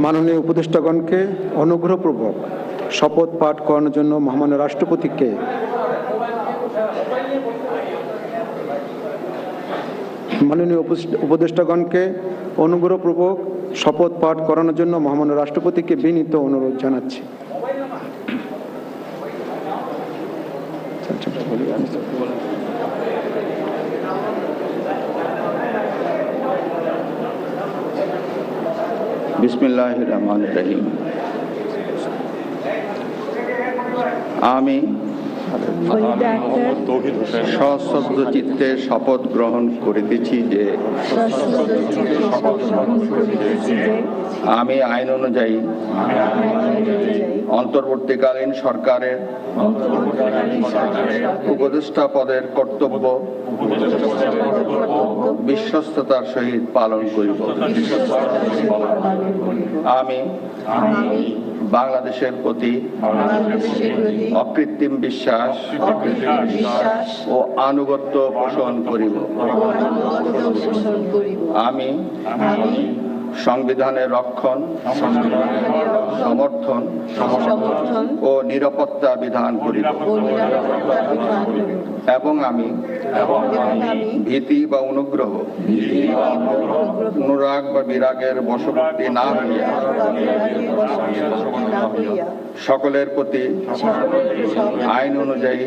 মাননীয় উপদেষ্টাগণকে অনুগ্রহপূর্বক শপথ পাঠ করানোর জন্য মহামান্য রাষ্ট্রপতিকে শপথ পাঠ করানোর জন্য মহামান্য রাষ্ট্রপতিকে বিনীত অনুরোধ জানাচ্ছি। বিসমিল্লাহির রহমানির রহিম। আমি সশ্রদ্ধ চিত্তে শপথ গ্রহণ করিতেছি যে আমি আইন অনুযায়ী অন্তর্বর্তীকালীন সরকারের উপদেষ্টা পদের কর্তব্য বিশ্বস্ততার সহিত পালন করিব। আমি বাংলাদেশের প্রতি অকৃত্রিম বিশ্বাস ও আনুগত্য পোষণ করিব। আমি সংবিধানের রক্ষণ, সমর্থন ও নিরাপত্তা বিধান করিব এবং আমি ভীতি বা অনুগ্রহ, অনুরাগ বা বিরাগের বশবর্তী না হইয়া সকলের প্রতি আইন অনুযায়ী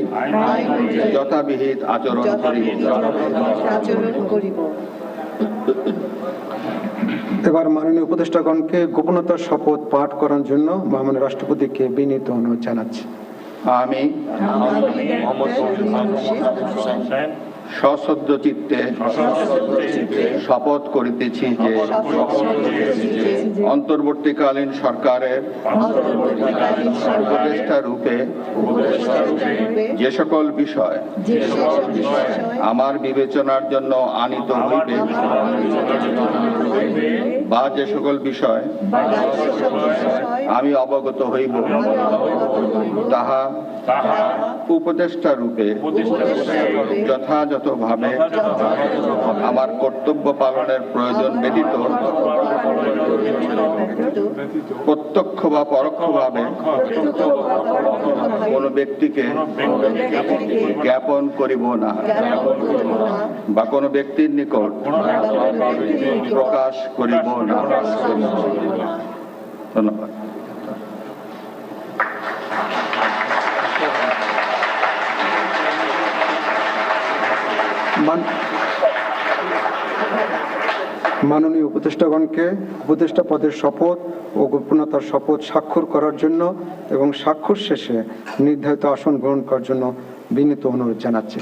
যথাবিহিত আচরণ করিব। এবার মাননীয় উপদেষ্টাগণকে গোপনতার শপথ পাঠ করার জন্য মহামান্য রাষ্ট্রপতিকে বিনীত অনুরোধ জানাচ্ছি। আমি সশ্রদ্ধ চিত্তে শপথ করিতেছি যে অন্তর্বর্তীকালীন সরকারের উপদেষ্টা রূপে যে সকল বিষয় আমার বিবেচনার জন্য আনিত হইবে বা যে সকল বিষয় আমি অবগত হইব তাহা উপদেষ্টা রূপে যথাযথভাবে আমার কর্তব্য পালনের প্রয়োজন ব্যতীত প্রত্যক্ষ বা পরোক্ষভাবে কোনো ব্যক্তিকে জ্ঞাপন করিব না বা কোনো ব্যক্তির নিকট প্রকাশ করিব না। ধন্যবাদ। মাননীয় উপদেষ্টাগণকে উপদেষ্টা পদের শপথ ও গোপনতার শপথ স্বাক্ষর করার জন্য এবং স্বাক্ষর শেষে নির্ধারিত আসন গ্রহণ করার জন্য বিনীত অনুরোধ জানাচ্ছি।